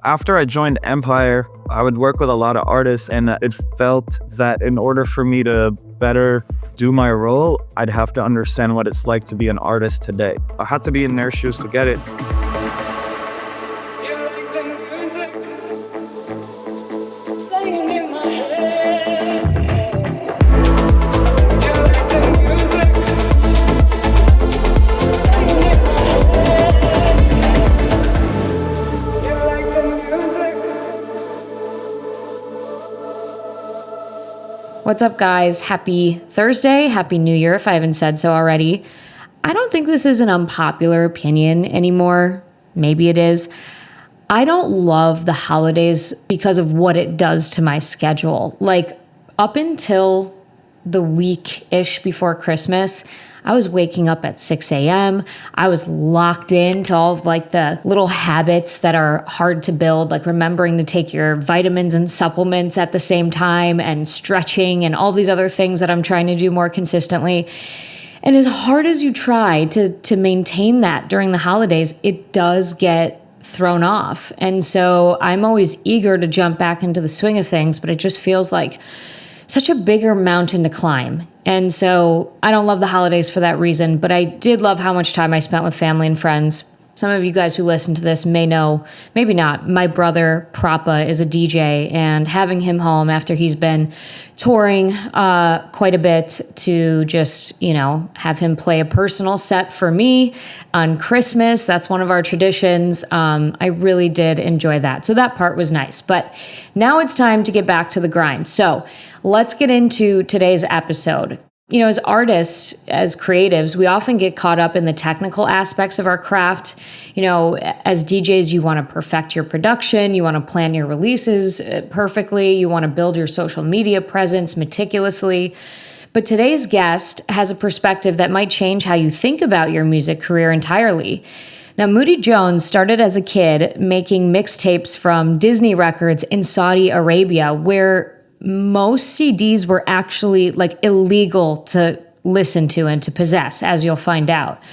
After I joined Empire, I would work with a lot of artists, and it felt that in order for me to better do my role, I'd have to understand what it's like to be an artist today. I had to be in their shoes to get it. What's up, guys? Happy Thursday. Happy New Year, if I haven't said so already. I don't think this is an unpopular opinion anymore. Maybe it is. I don't love the holidays because of what it does to my schedule. Like, up until the week-ish before Christmas, I was waking up at 6 a.m. I was locked into all of like the little habits that are hard to build, like remembering to take your vitamins and supplements at the same time and stretching and all these other things that I'm trying to do more consistently. And as hard as you try to maintain that during the holidays, it does get thrown off. And so I'm always eager to jump back into the swing of things, but it just feels like such a bigger mountain to climb. And so I don't love the holidays for that reason, but I did love how much time I spent with family and friends. Some of you guys who listen to this may know, maybe not, my brother Prappa is a DJ, and having him home after he's been touring quite a bit to just, have him play a personal set for me on Christmas. That's one of our traditions. I really did enjoy that. So that part was nice. But now it's time to get back to the grind. So let's get into today's episode. As artists, as creatives, we often get caught up in the technical aspects of our craft. As DJs, you want to perfect your production, you want to plan your releases perfectly, you want to build your social media presence meticulously. But today's guest has a perspective that might change how you think about your music career entirely. Now, Moody Jones started as a kid making mixtapes from Disney Records in Saudi Arabia, where most CDs were actually illegal to listen to and to possess, as you'll find out.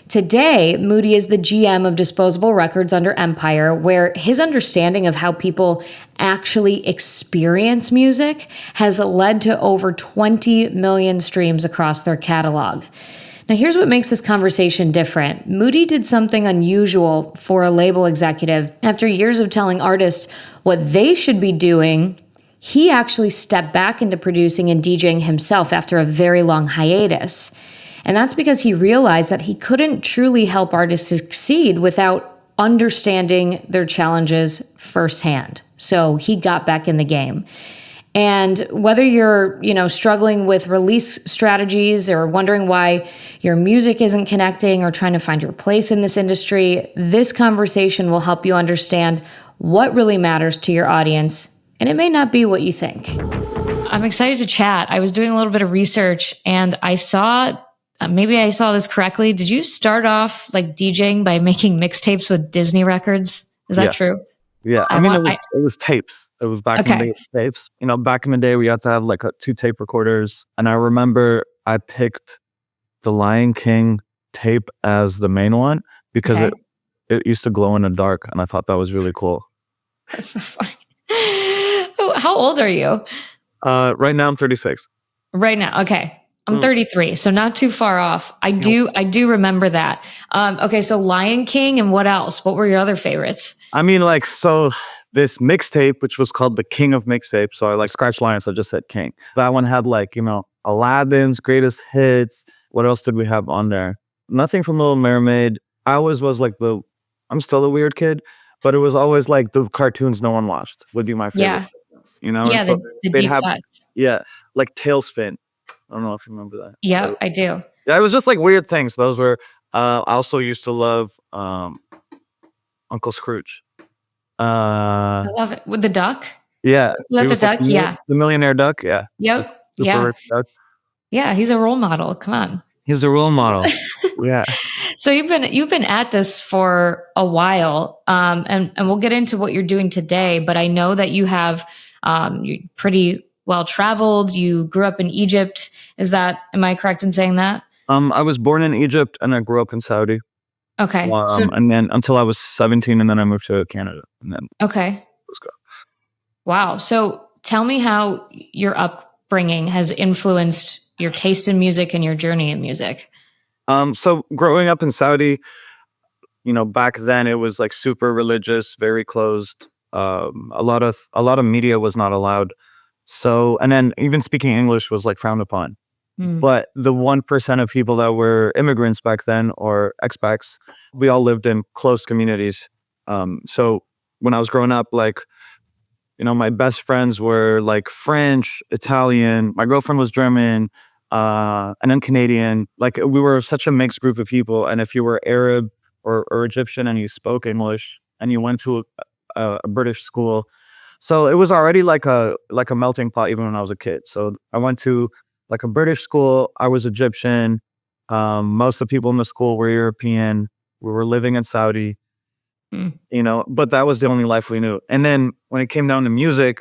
Today, Moody is the GM of Disposable Records under Empire, where his understanding of how people actually experience music has led to over 20 million streams across their catalog. Now, here's what makes this conversation different. Moody did something unusual for a label executive. After years of telling artists what they should be doing, he actually stepped back into producing and DJing himself after a very long hiatus. And that's because he realized that he couldn't truly help artists succeed without understanding their challenges firsthand. So he got back in the game. And whether you're, struggling with release strategies or wondering why your music isn't connecting or trying to find your place in this industry, this conversation will help you understand what really matters to your audience. And it may not be what you think. I'm excited to chat. I was doing a little bit of research and I saw, maybe I saw this correctly. Did you start off DJing by making mixtapes with Disney Records? Is that true? Yeah. It was tapes. It was back in the day, it was tapes. Back in the day, we had to have 2 tape recorders. And I remember I picked the Lion King tape as the main one because it used to glow in the dark. And I thought that was really cool. That's so funny. How old are you? Right now I'm 36. Right now. Okay. I'm 33, so not too far off. I do remember that. Okay. So Lion King, and what else? What were your other favorites? So this mixtape, which was called the King of Mixtape. So I scratched Lion, so I just said King. That one had Aladdin's greatest hits. What else did we have on there? Nothing from Little Mermaid. I always was I'm still a weird kid, but it was always the cartoons no one watched would be my favorite. Yeah. Yeah, so the deep cuts. Yeah, Tailspin. I don't know if you remember that. Yeah, I do. Yeah, it was just weird things. Those were. I also used to love Uncle Scrooge. I love it with the duck. Yeah, the duck. The millionaire duck. Yeah. Yep. Super rich duck. Yeah, he's a role model. Come on. He's a role model. Yeah. So you've been at this for a while, and we'll get into what you're doing today. But I know that you have you're pretty well traveled. You grew up in Egypt. Am I correct in saying that? I was born in Egypt and I grew up in Saudi. Okay. So And then until I was 17, and then I moved to Canada, and then okay. let's go. Wow. So tell me how your upbringing has influenced your taste in music and your journey in music. So growing up in Saudi, back then it was like super religious, very closed. A lot of media was not allowed. So, and then even speaking English was like frowned upon. Mm, But the 1% of people that were immigrants back then or expats, we all lived in close communities. So when I was growing up, like, my best friends were like French, Italian. My girlfriend was German, and then Canadian. Like we were such a mixed group of people. And if you were Arab or Egyptian and you spoke English and you went to a British school, so it was already like a melting pot even when I was a kid. So I went to like a British school. I was Egyptian. Most of the people in the school were European. We were living in Saudi, mm, but that was the only life we knew. And then when it came down to music,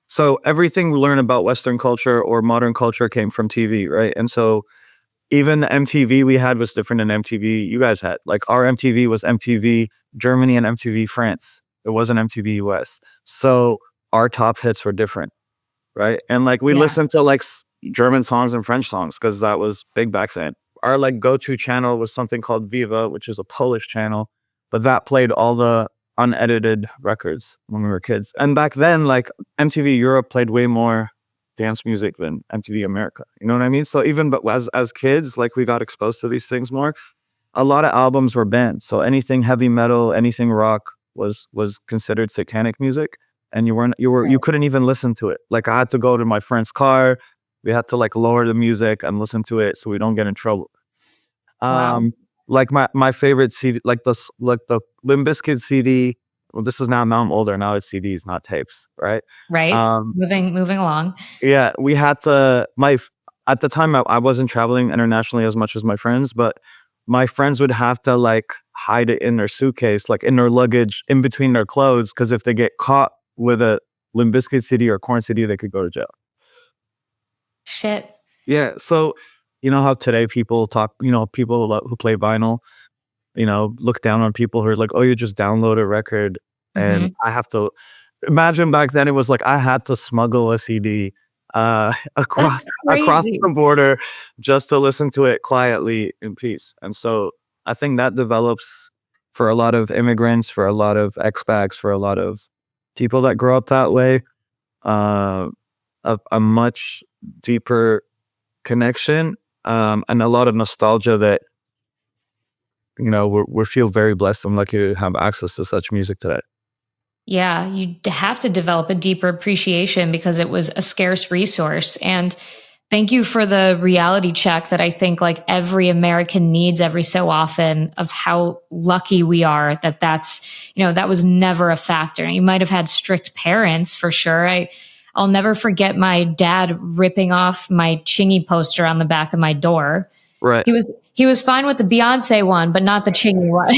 so everything we learned about Western culture or modern culture came from TV, right? And so even the MTV we had was different than MTV you guys had. Like our MTV was MTV Germany and MTV France. It wasn't MTV US. So our top hits were different, right? And like we yeah. listened to like German songs and French songs because that was big back then. Our like go-to channel was something called Viva, which is a Polish channel, but that played all the unedited records when we were kids. And back then, like MTV Europe played way more dance music than MTV America. You know what I mean? So even but as kids, like we got exposed to these things more. A lot of albums were banned. So anything heavy metal, anything rock was considered satanic music, and you couldn't even listen to it. Like I had to go to my friend's car. We had to like lower the music and listen to it so we don't get in trouble. Wow. Um, like my favorite CD, like the Limp Bizkit CD. Well, this is now I'm older. Now it's CDs, not tapes, right? Right. Um, Moving along. yeah, we had to. At the time I wasn't traveling internationally as much as my friends, but my friends would have to like hide it in their suitcase, like in their luggage, in between their clothes, because if they get caught with a Limp Bizkit CD or Corn CD, they could go to jail. Shit. Yeah, so you know how today people talk, people who play vinyl, look down on people who are like, oh, you just download a record, and Hmm. I have to imagine back then it was like I had to smuggle a CD across That's across crazy. the border just to listen to it quietly in peace. And so I think that develops for a lot of immigrants, for a lot of expats, for a lot of people that grow up that way, uh, a much deeper connection, and a lot of nostalgia that we feel very blessed and lucky to have access to such music today. Yeah, you have to develop a deeper appreciation because it was a scarce resource. And thank you for the reality check that I think like every American needs every so often of how lucky we are that that was never a factor. You might have had strict parents for sure. I'll never forget my dad ripping off my Chingy poster on the back of my door. Right. He was fine with the Beyonce one, but not the Chingy one,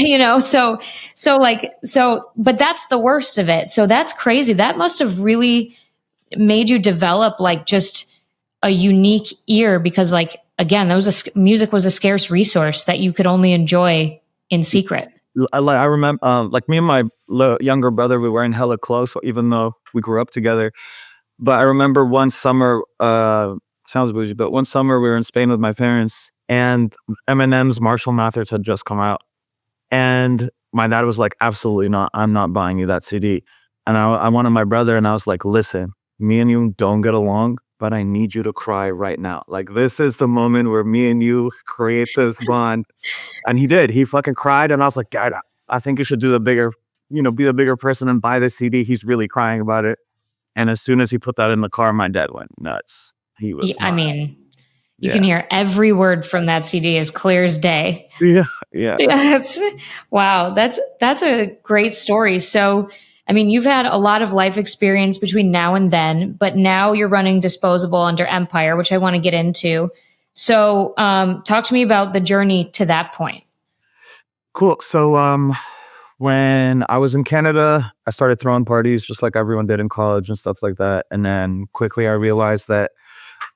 but that's the worst of it. So that's crazy. That must have really made you develop like just a unique ear because like again, music was a scarce resource that you could only enjoy in secret. I remember, like me and my younger brother, we weren't hella close, even though we grew up together. But I remember one summer, sounds bougie, but one summer we were in Spain with my parents, and Eminem's Marshall Mathers had just come out. And my dad was like, absolutely not. I'm not buying you that CD. And I wanted my brother, and I was like, listen, me and you don't get along, but I need you to cry right now. Like, this is the moment where me and you create this bond. And he did. He fucking cried. And I was like, Dad, I think you should do the bigger, be the bigger person and buy this CD. He's really crying about it. And as soon as he put that in the car, my dad went nuts. He Yeah, was I not. mean, you can Yeah. hear every word from that CD as clear as day. Yeah. Yeah. Yeah, wow, that's a great story. So, I mean, you've had a lot of life experience between now and then, but now you're running Disposable under Empire, which I want to get into. So, talk to me about the journey to that point. Cool. So, when I was in Canada, I started throwing parties just like everyone did in college and stuff like that. And then quickly I realized that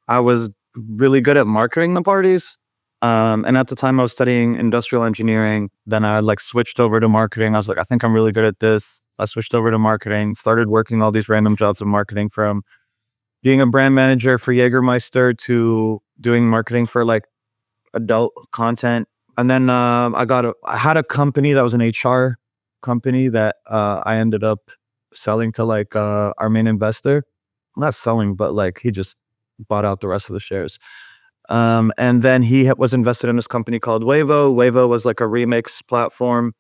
I was really good at marketing the parties. And at the time I was studying industrial engineering. Then I like switched over to marketing. I was like, I think I'm really good at this. I switched over to marketing, started working all these random jobs in marketing, from being a brand manager for Jägermeister to doing marketing for like adult content. And then I had a company that was an HR company that I ended up selling to like our main investor. Not selling, but like he just bought out the rest of the shares. And then was invested in this company called Wavo. Wavo was like a remix platform.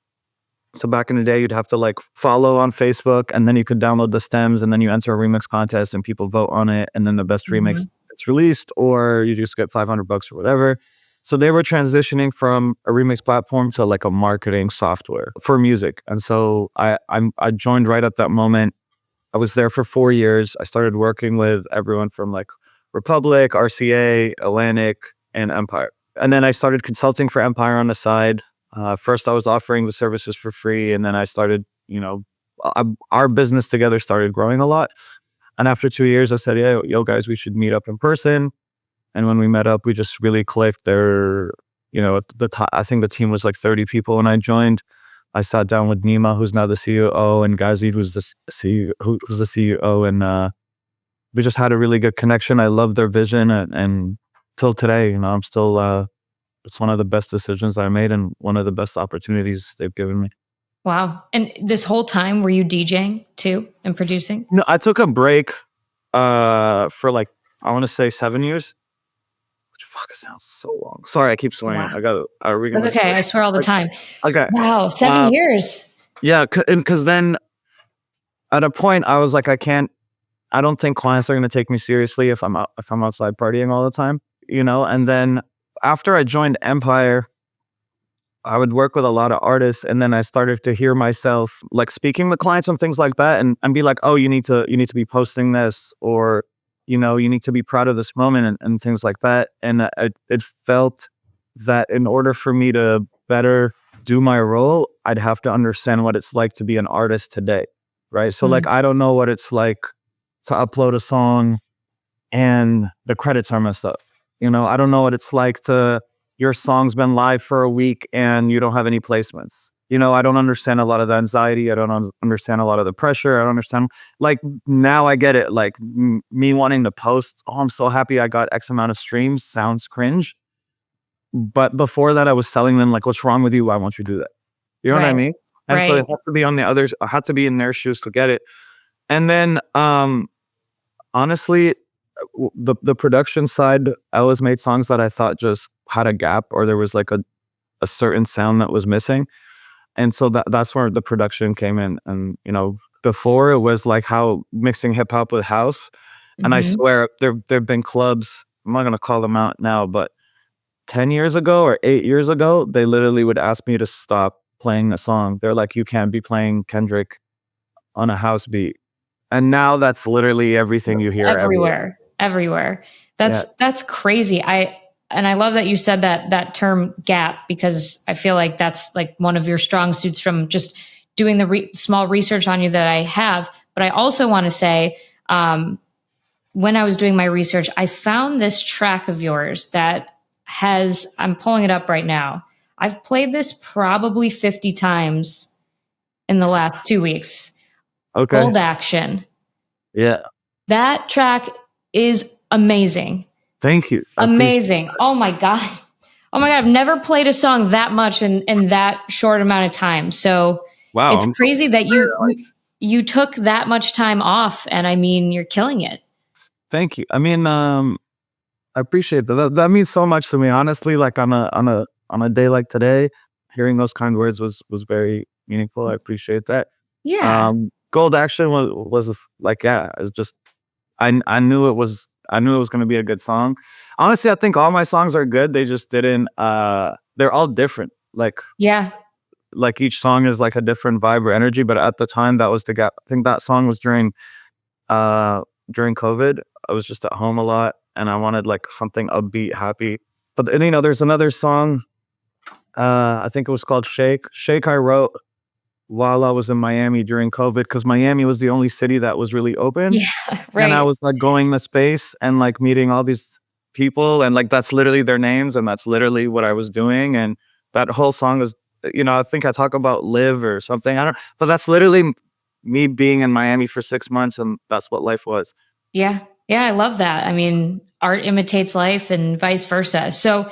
So back in the day, you'd have to like follow on Facebook, and then you could download the stems, and then you enter a remix contest, and people vote on it, and then the best remix gets released, or you just get $500 or whatever. So they were transitioning from a remix platform to like a marketing software for music, and so I joined right at that moment. I was there for 4 years. I started working with everyone from like Republic, RCA, Atlantic, and Empire. And then I started consulting for Empire on the side. First, I was offering the services for free, and then I started, our business together started growing a lot. And after 2 years, I said, "Yeah, yo, guys, we should meet up in person." And when we met up, we just really clicked. I think the team was like 30 people when I joined. I sat down with Nima, who's now the CEO, and Gazid, who's the CEO, and we just had a really good connection. I love their vision, and till today, I'm still. It's one of the best decisions I made, and one of the best opportunities they've given me. Wow. And this whole time, were you DJing too and producing? No, I took a break for like, I want to say 7 years. Which fuck, it sounds so long. Sorry, I keep swearing. Wow. Are we That's gonna? okay. I swear all the time. Okay. Wow. 7 years. Yeah, because then at a point I was like, I don't think clients are gonna take me seriously if I'm outside partying all the time, And then after I joined Empire, I would work with a lot of artists, and then I started to hear myself like speaking to clients and things like that, and be like, "Oh, you need to be posting this," or you need to be proud of this moment, and things like that. And it felt that in order for me to better do my role, I'd have to understand what it's like to be an artist today, right? So like, I don't know what it's like to upload a song and the credits are messed up. I don't know what it's like to your song's been live for a week and you don't have any placements. I don't understand a lot of the anxiety. I don't understand a lot of the pressure. I don't understand. Like, now I get it. Like, me wanting to post, "Oh, I'm so happy I got X amount of streams," sounds cringe. But before that, I was telling them like, "What's wrong with you? Why won't you do that?" You know what I mean? And so it had to be on the others. I had to be in their shoes to get it. And then, honestly, the production side, I always made songs that I thought just had a gap, or there was like a certain sound that was missing. And so that's where the production came in. And, before it was like how mixing hip hop with house. And I swear there've been clubs, I'm not going to call them out now, but 10 years ago or 8 years ago, they literally would ask me to stop playing a song. They're like, "You can't be playing Kendrick on a house beat." And now that's literally everything you hear Everywhere. That's crazy. I love that you said that term gap, because I feel like that's like one of your strong suits from just doing the small research on you that I have. But I also want to say, when I was doing my research, I found this track of yours that I'm pulling it up right now. I've played this probably 50 times in the last 2 weeks. Okay. Gold Action. Yeah. That track is amazing. Thank you. Amazing. Oh my God. I've never played a song that much in that short amount of time. So wow, it's crazy that you took that much time off, and I mean, you're killing it. Thank you. I mean, I appreciate that. That means so much to me. Honestly, like on a day like today, hearing those kind words was very meaningful. I appreciate that. Yeah. Gold Action was like, yeah, it's just I knew it was going to be a good song. Honestly, I think all my songs are good. They just didn't they're all different. Like, yeah. Like each song is like a different vibe or energy, but at the time that was the gap. I think that song was during COVID. I was just at home a lot and I wanted like something upbeat, happy. But there's another song, I think it was called Shake. Shake I wrote while I was in Miami during COVID, because Miami was the only city that was really open. Yeah, right. And I was like going to space and like meeting all these people, and like that's literally their names, and that's literally what I was doing. And that whole song is, I think I talk about live or something. I don't, but that's literally me being in Miami for 6 months, and that's what life was. Yeah. Yeah, I love that. I mean, art imitates life and vice versa. So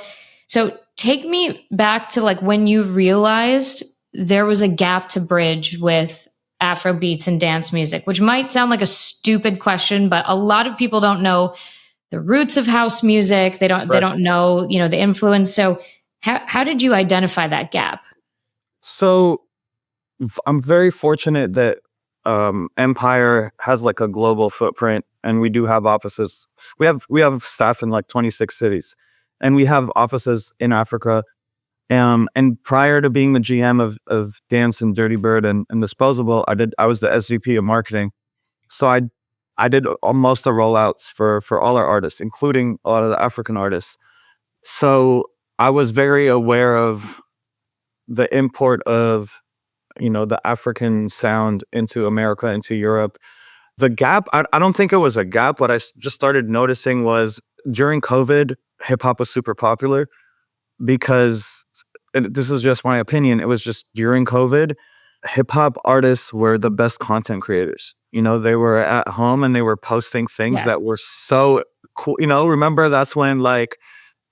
take me back to like when you realized there was a gap to bridge with Afro beats and dance music, which might sound like a stupid question, but a lot of people don't know the roots of house music. They Right. don't know, the influence. So how did you identify that gap? So I'm very fortunate that Empire has like a global footprint, and we do have offices. We have staff in like 26 cities, and we have offices in Africa. And prior to being the GM of Dance and Dirty Bird and Disposable, I was the SVP of marketing. So I did most of the rollouts for all our artists, including a lot of the African artists. So I was very aware of the import of the African sound into America, into Europe. The gap, I don't think it was a gap. What just started noticing was during COVID, hip hop was super popular because, and this is just my opinion, it was just during COVID, hip hop artists were the best content creators. They were at home and they were posting things Yes. that were so cool. Remember that's when like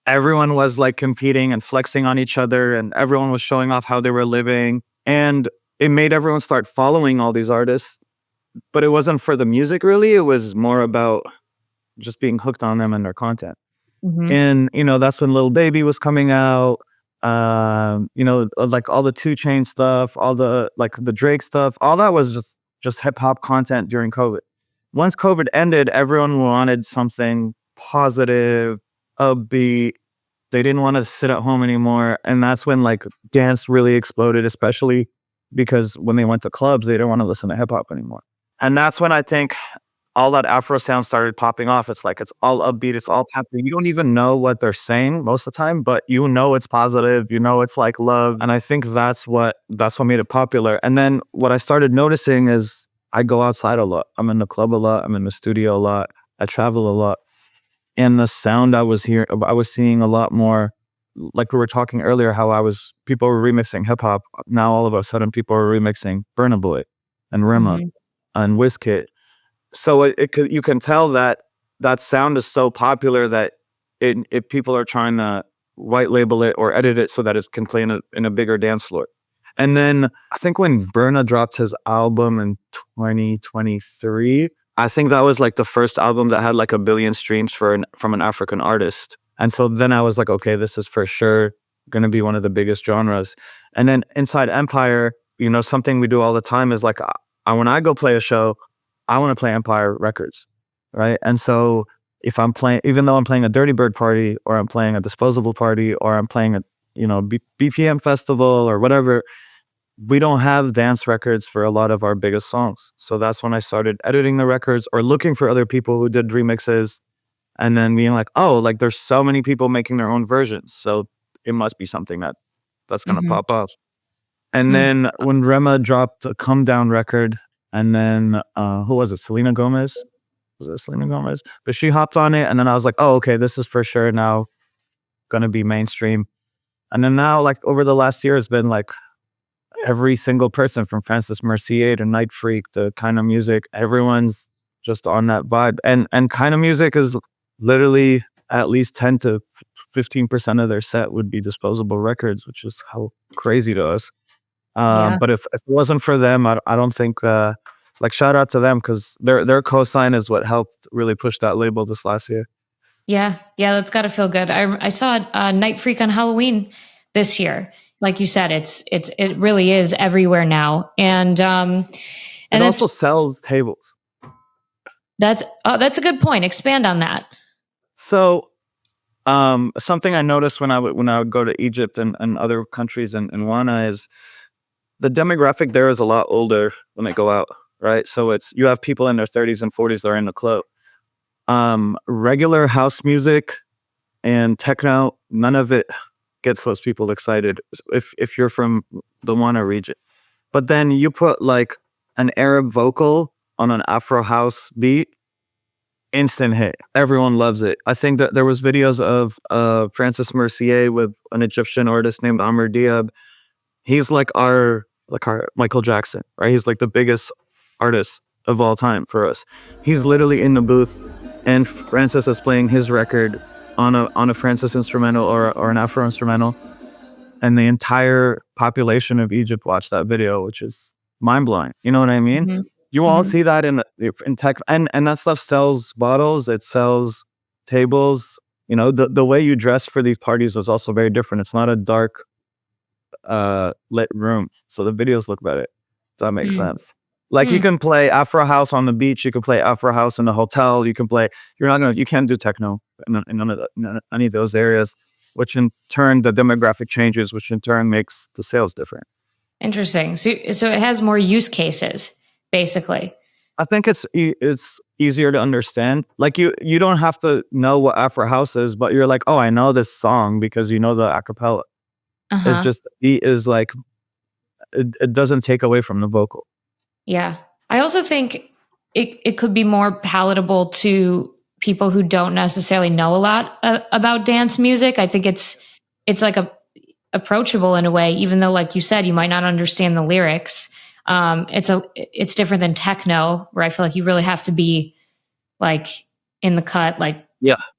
everyone was like competing and flexing on each other, and everyone was showing off how they were living. And it made everyone start following all these artists. But it wasn't for the music really. It was more about just being hooked on them and their content. Hmm. And, that's when Lil Baby was coming out. Like all the 2 Chainz stuff, all the like the Drake stuff, all that was just hip hop content during COVID. Once COVID ended, everyone wanted something positive, upbeat. They didn't want to sit at home anymore. And that's when like dance really exploded, especially because when they went to clubs, they didn't want to listen to hip hop anymore. And that's when I think all that Afro sound started popping off. It's like it's all upbeat, it's all happy. You don't even know what they're saying most of the time, but it's positive, it's like love. And I think that's what made it popular. And then what I started noticing is I go outside a lot. I'm in the club a lot, I'm in the studio a lot, I travel a lot. And the sound I was seeing a lot more, like we were talking earlier, how people were remixing hip hop. Now all of a sudden people are remixing Burna Boy and Rema Hmm. and Wizkid. So you can tell that that sound is so popular that people are trying to white label it or edit it so that it can play in a bigger dance floor. And then I think when Burna dropped his album in 2023, I think that was like the first album that had like 1 billion streams from an African artist. And so then I was like, okay, this is for sure going to be one of the biggest genres. And then inside Empire, something we do all the time is like, when I go play a show, I want to play Empire Records, right? And so if I'm playing, even though I'm playing a Dirty Bird party, or I'm playing a Disposable party, or I'm playing a BPM festival or whatever, we don't have dance records for a lot of our biggest songs. So that's when I started editing the records or looking for other people who did remixes, and then being like, oh, like there's so many people making their own versions, so it must be something that's gonna Hmm. pop off. And then when Rema dropped a Come Down record, and then who was it? Selena Gomez? Was it Selena Gomez? But she hopped on it, and then I was like, oh, okay, this is for sure now gonna be mainstream. And then now, like over the last year, it's been like every single person from Francis Mercier to Night Freak to Kind of Music, everyone's just on that vibe. And Kind of Music is literally at least 10 to 15% of their set would be Disposable Records, which is how crazy to us. Yeah. But if it wasn't for them, I don't think, like, shout out to them, because their cosign is what helped really push that label this last year. Yeah, yeah, that's got to feel good. I saw Night Freak on Halloween this year. Like you said, it really is everywhere now, It and it's also sells tables. that's a good point. Expand on that. So something I noticed when I would go to Egypt and other countries in Wana is the demographic there is a lot older when they go out, right? So you have people in their 30s and 40s that are in the club. Regular house music and techno, none of it gets those people excited if you're from the Wana region. But then you put like an Arab vocal on an Afro house beat, instant hit. Everyone loves it. I think that there was videos of Francis Mercier with an Egyptian artist named Amr Diab. He's like our Michael Jackson, right? He's like the biggest artist of all time for us. He's literally in the booth, and Francis is playing his record on a Francis instrumental or an Afro instrumental, and the entire population of Egypt watched that video, which is mind blowing. You know what I mean? Mm-hmm. You all see that in tech, and that stuff sells bottles. It sells tables. You know, the way you dress for these parties is also very different. It's not a dark lit room, so the videos look better. Does that make sense? Like you can play Afro house on the beach, you can play Afro house in the hotel, you can't do techno in any of those areas, which in turn the demographic changes, which in turn makes the sales different. Interesting. So it has more use cases, basically. I think it's easier to understand. Like you don't have to know what Afro house is, but you're like, oh, I know this song because you know the acapella. It's just it doesn't take away from the vocal. Yeah. I also think it could be more palatable to people who don't necessarily know a lot about dance music. I think it's like approachable in a way, even though, like you said, you might not understand the lyrics. It's different than techno, where I feel like you really have to be like in the cut, like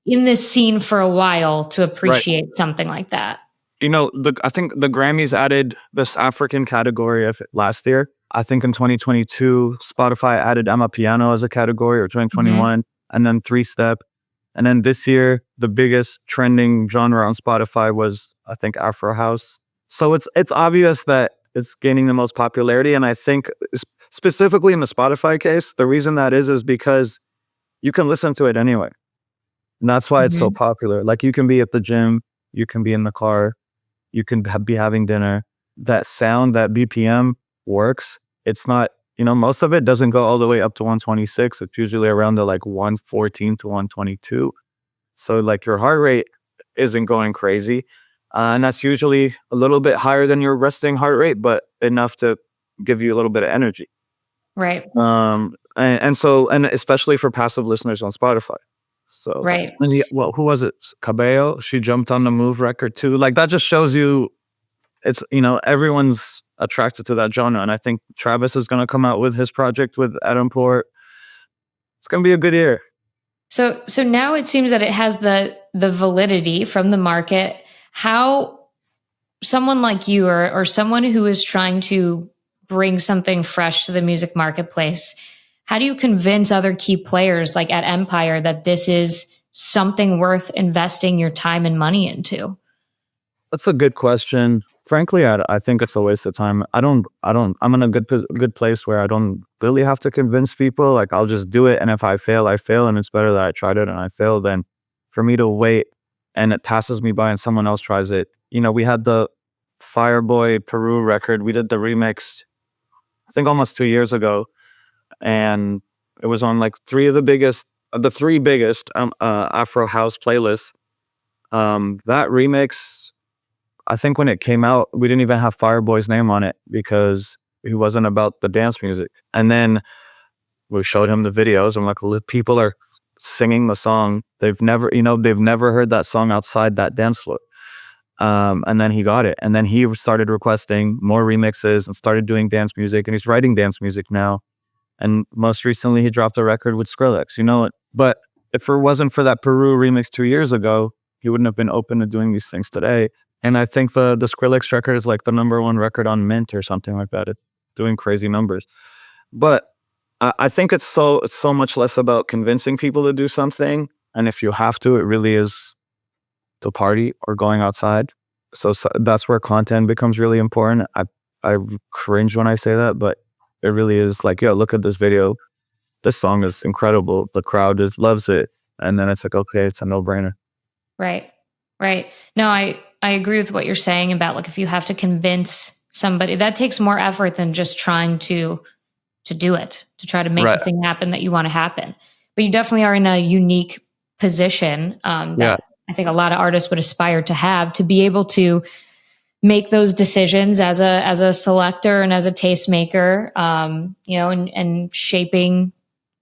in this scene for a while to appreciate something like that. You know, I think the Grammys added this African category of last year. I think in 2022, Spotify added Amapiano as a category, or 2021, and then 3-step. And then this year, the biggest trending genre on Spotify was, I think, Afro House. So it's obvious that it's gaining the most popularity. And I think specifically in the Spotify case, the reason that is because you can listen to it anyway. And that's why it's so popular. Like you can be at the gym, you can be in the car, you can be having dinner. That sound, that BPM works. It's not, most of it doesn't go all the way up to 126. It's usually around the like 114 to 122. So like your heart rate isn't going crazy. And that's usually a little bit higher than your resting heart rate, but enough to give you a little bit of energy. Right. And especially for passive listeners on Spotify. So, right. And who was it? Cabello. She jumped on the Move record too. Like that just shows you, it's everyone's attracted to that genre, and I think Travis is going to come out with his project with Adam Port. It's going to be a good year. So now it seems that it has the validity from the market. How someone like you or someone who is trying to bring something fresh to the music marketplace, how do you convince other key players like at Empire that this is something worth investing your time and money into? That's a good question. Frankly, I think it's a waste of time. I'm in a good place where I don't really have to convince people. Like I'll just do it. And if I fail, I fail. And it's better that I tried it and I failed than for me to wait and it passes me by and someone else tries it. We had the Fireboy Peru record. We did the remix, I think almost 2 years ago. And it was on like the three biggest Afro house playlists. That remix, I think when it came out, we didn't even have Fireboy's name on it because he wasn't about the dance music. And then we showed him the videos. I'm like, people are singing the song. They've never heard that song outside that dance floor. And then he got it. And then he started requesting more remixes and started doing dance music. And he's writing dance music now. And most recently, he dropped a record with Skrillex. But if it wasn't for that Peru remix 2 years ago, he wouldn't have been open to doing these things today. And I think the Skrillex record is like the #1 record on Mint or something like that. It's doing crazy numbers. But I think it's so much less about convincing people to do something. And if you have to, it really is to party or going outside. So that's where content becomes really important. I cringe when I say that, but it really is like, look at this video. This song is incredible. The crowd just loves it. And then it's like, okay, it's a no-brainer. Right. No, I agree with what you're saying about like if you have to convince somebody, that takes more effort than just trying to do it, to try to make the thing happen that you want to happen. But you definitely are in a unique position that I think a lot of artists would aspire to have, to be able to make those decisions as a selector and as a tastemaker, and shaping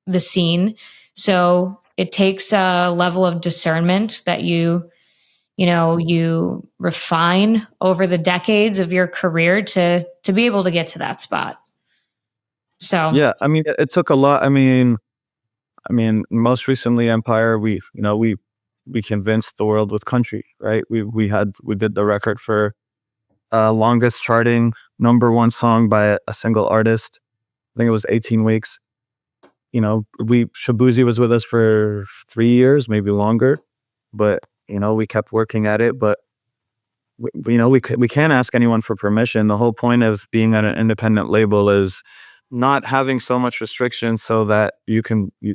the scene. So It takes a level of discernment that you refine over the decades of your career to be able to get to that spot. So, Yeah, I mean, it took a lot. I mean, most recently, Empire, we convinced the world with Country, right? We did the record for longest charting #1 song by a single artist. I think it was 18 weeks. We Shabuzi was with us for 3 years, maybe longer, but we kept working at it. But we can't ask anyone for permission. The whole point of being at an independent label is not having so much restrictions so that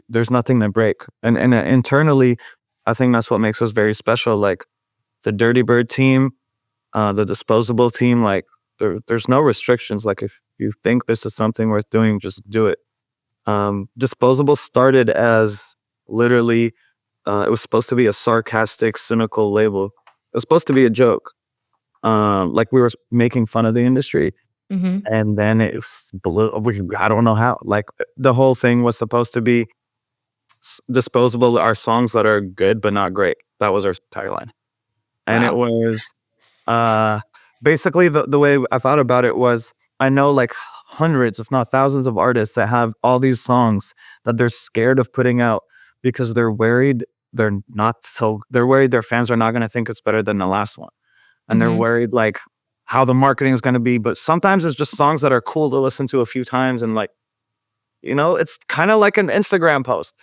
there's nothing to break. And internally, I think that's what makes us very special. Like the Dirty Bird team, the Disposable team, like there's no restrictions. Like if you think this is something worth doing, just do it. Disposable started as literally, it was supposed to be a sarcastic, cynical label. It was supposed to be a joke. Like we were making fun of the industry, mhm. and then blew. I don't know how. Like the whole thing was supposed to be disposable. Are songs that are good but not great. That was our tagline, and it Wow. was uh, basically the way I thought about it was I know like hundreds, if not thousands, of artists that have all these songs that they're scared of putting out because they're worried they're worried their fans are not going to think it's better than the last one, and they're Mhm. worried like how the marketing is going to be. But sometimes it's just songs that are cool to listen to a few times, and like it's kind of like an Instagram post.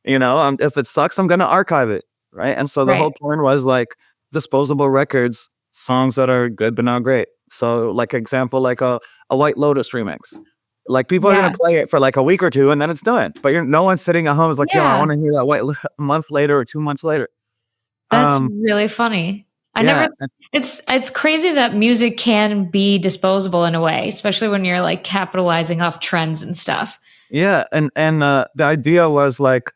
If it sucks, I'm gonna archive it, right? And so the Right. whole point was like Disposable Records, songs that are good but not great. So like example, like a White Lotus remix. Like people are gonna Yeah. play it for like a week or two and then it's done. But no one's sitting at home is like, yo, I Yeah. want to hear that a month later or 2 months later. That's Um, really funny. I never yeah, it's crazy that music can be disposable in a way, especially when you're like capitalizing off trends and stuff. yeah, and the idea was like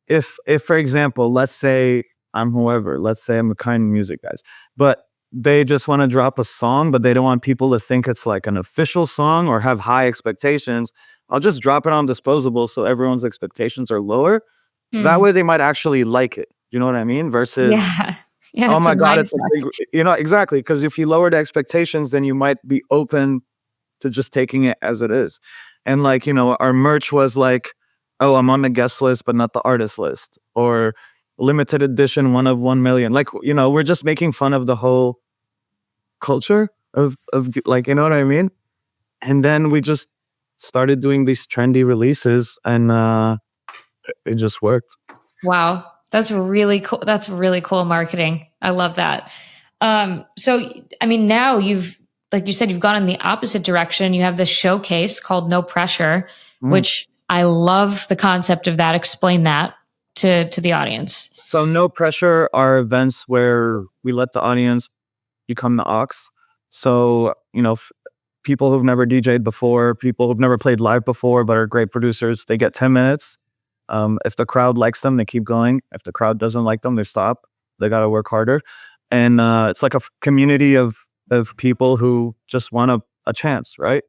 if for example, let's say I'm whoever, let's say I'm a kind of music guys, but they just want to drop a song, but they don't want people to think it's like an official song or have high expectations. I'll just drop it on Disposable so everyone's expectations are lower. That Hmm. way they might actually like it. You know what I mean? Versus, Yeah. Yeah, oh it's a my God, it's a mindset. big, exactly. Because if you lower the expectations, then you might be open to just taking it as it is. And like, our merch was like, oh, I'm on the guest list, but not the artist list, or limited edition, one of 1 million. Like, we're just making fun of the whole culture of like, you know what I mean? And then we just started doing these trendy releases and it just worked. Wow. That's really cool. That's really cool marketing. I love that. So I mean, now like you said, you've gone in the opposite direction. You have this showcase called No Pressure, Mm. which I love the concept of that. Explain that to the audience. So no pressure are events where we let the audience become the aux. So, people who've never DJ'd before, people who've never played live before, but are great producers, they get 10 minutes. If the crowd likes them, they keep going. If the crowd doesn't like them, they stop. They got to work harder. And it's like a community of people who just want a chance, right?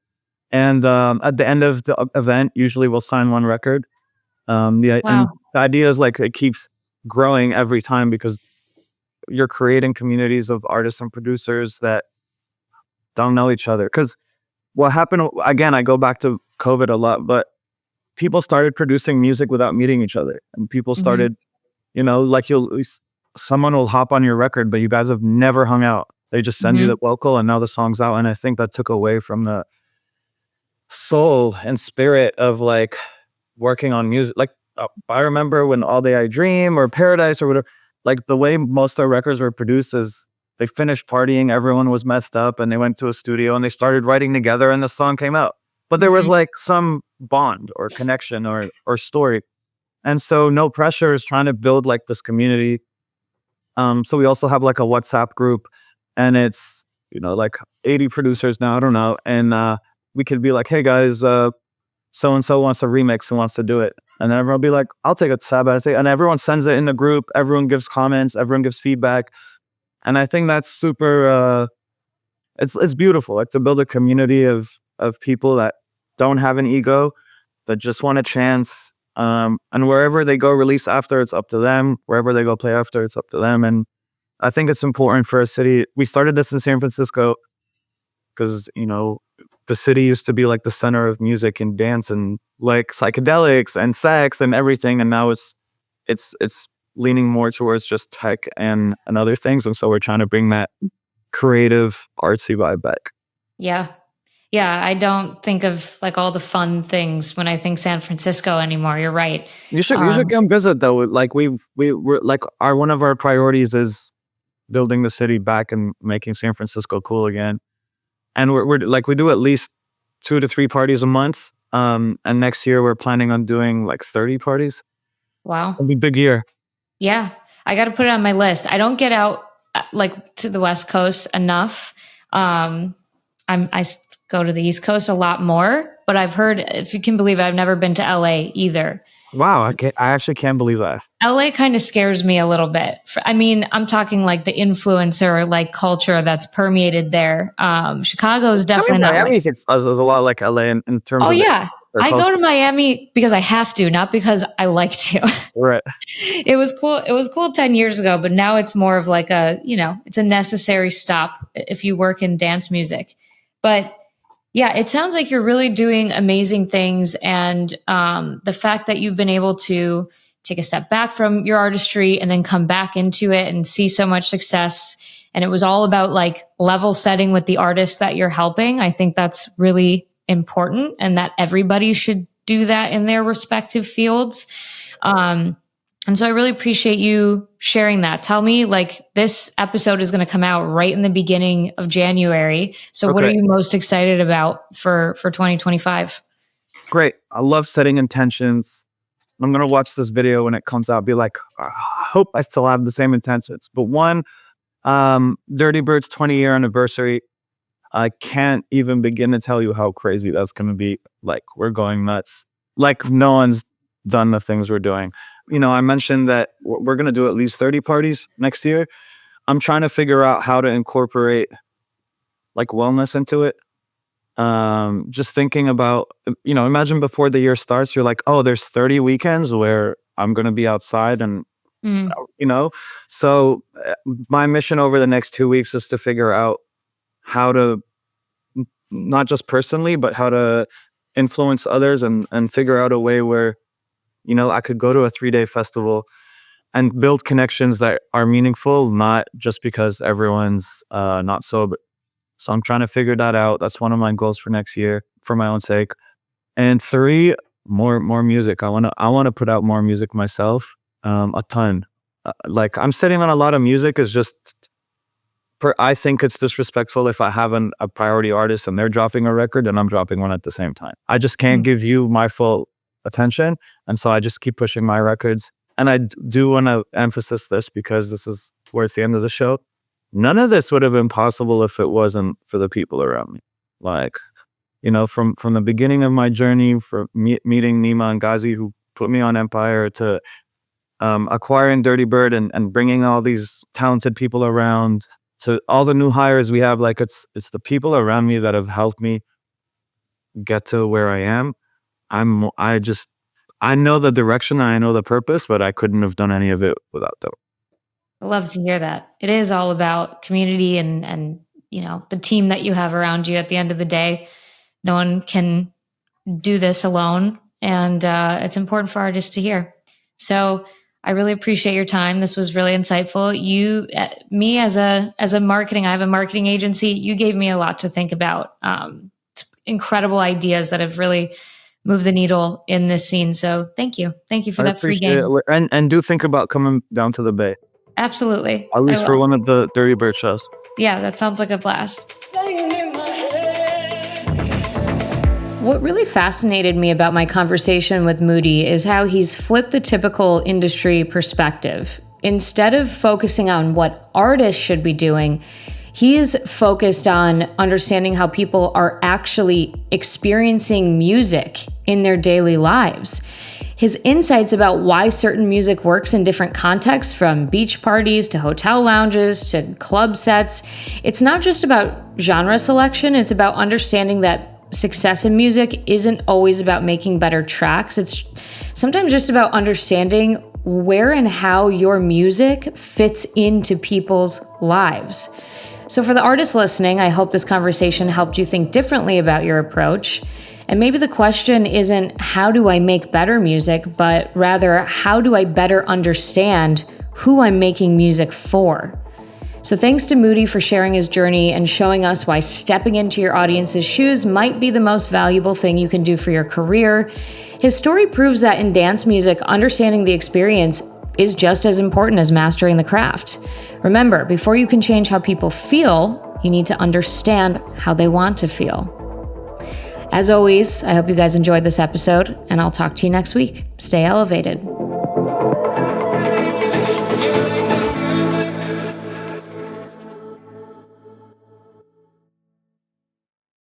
And at the end of the event, usually we'll sign one record. And Wow. the idea is like it keeps growing every time because you're creating communities of artists and producers that don't know each other. Because what happened, again, I go back to COVID a lot, but people started producing music without meeting each other. And people Hmm. started, like someone will hop on your record, but you guys have never hung out. They just send you Hmm. the vocal and now the song's out. And I think that took away from the soul and spirit of like working on music. Like I remember when All Day I Dream or Paradise or whatever, like the way most of the records were produced is they finished partying, everyone was messed up, and they went to a studio and they started writing together, and the song came out. But there was Hmm. like some bond or connection or story, and so No Pressure is trying to build like this community. So we also have like a WhatsApp group, and it's like 80 producers now. I don't know, and we could be like, hey guys, so and so wants a remix, who wants to do it? And then everyone will be like, I'll take a stab at it. And everyone sends it in the group. Everyone gives comments. Everyone gives feedback. And I think that's super. It's beautiful. Like to build a community of people that don't have an ego, that just want a chance. And wherever they go release after, it's up to them. Wherever they go play after, it's up to them. And I think it's important for a city. We started this in San Francisco because, the city used to be like the center of music and dance and like psychedelics and sex and everything. And now it's leaning more towards just tech and other things. And so we're trying to bring that creative, artsy vibe back. Yeah. Yeah, I don't think of like all the fun things when I think San Francisco anymore. You're right. You should come visit though. Like we're like one of our priorities is building the city back and making San Francisco cool again. And we're like, we do at least 2 to 3 parties a month. And next year we're planning on doing like 30 parties. Wow. It'll be a big year. Yeah. I got to put it on my list. I don't get out like to the West Coast enough. I go to the East Coast a lot more, but I've heard, if you can believe it, I've never been to LA either. Wow. I actually can't believe that. LA kind of scares me a little bit. I mean, I'm talking like the influencer like culture that's permeated there. Chicago is definitely not. Miami is a lot like LA in terms of. Oh yeah. I go to Miami because I have to, not because I like to. Right. It was cool. It was cool 10 years ago, but now it's more of like it's a necessary stop if you work in dance music. But yeah, it sounds like you're really doing amazing things. And the fact that you've been able to take a step back from your artistry and then come back into it and see so much success. And it was all about like level setting with the artists that you're helping. I think that's really important and that everybody should do that in their respective fields. And so I really appreciate you sharing that. Tell me, like, this episode is going to come out right in the beginning of January. So What are you most excited about for 2025? Great. I love setting intentions. I'm going to watch this video when it comes out, be like, I hope I still have the same intentions. But one, Dirty Bird's 20-year anniversary. I can't even begin to tell you how crazy that's going to be. Like, we're going nuts. Like, no one's done the things we're doing. I mentioned that we're going to do at least 30 parties next year. I'm trying to figure out how to incorporate like wellness into it. Just thinking about, imagine before the year starts, you're like, oh, there's 30 weekends where I'm going to be outside and, so my mission over the next 2 weeks is to figure out how to, not just personally, but how to influence others and figure out a way where, I could go to a 3-day festival and build connections that are meaningful, not just because everyone's not sober. So I'm trying to figure that out. That's one of my goals for next year, for my own sake. And 3, more music. I want to put out more music myself, a ton. Like, I'm sitting on a lot of music. Is just, I think it's disrespectful if I have a priority artist and they're dropping a record and I'm dropping one at the same time. I just can't give you my full attention. And so I just keep pushing my records. And I do want to emphasize this because this is towards the end of the show. None of this would have been possible if it wasn't for the people around me. Like, from the beginning of my journey, from meeting Nima and Ghazi, who put me on Empire, to acquiring Dirty Bird and bringing all these talented people around, to all the new hires we have. Like, it's the people around me that have helped me get to where I am. I know the direction, I know the purpose, but I couldn't have done any of it without them. I love to hear that. It is all about community and the team that you have around you. At the end of the day, no one can do this alone, and it's important for artists to hear. So I really appreciate your time. This was really insightful. Me as a marketing, I have a marketing agency. You gave me a lot to think about. Incredible ideas that have really move the needle in this scene. So thank you. Thank you for that free game. And do think about coming down to the Bay. Absolutely. At least for one of the Dirty Bird shows. Yeah, that sounds like a blast. What really fascinated me about my conversation with Moody is how he's flipped the typical industry perspective. Instead of focusing on what artists should be doing, he's focused on understanding how people are actually experiencing music in their daily lives. His insights about why certain music works in different contexts, from beach parties to hotel lounges to club sets. It's not just about genre selection, it's about understanding that success in music isn't always about making better tracks. It's sometimes just about understanding where and how your music fits into people's lives. So for the artists listening, I hope this conversation helped you think differently about your approach. And maybe the question isn't, how do I make better music, but rather, how do I better understand who I'm making music for? So thanks to Moody for sharing his journey and showing us why stepping into your audience's shoes might be the most valuable thing you can do for your career. His story proves that in dance music, understanding the experience is just as important as mastering the craft. Remember, before you can change how people feel, you need to understand how they want to feel. As always, I hope you guys enjoyed this episode, and I'll talk to you next week. Stay elevated.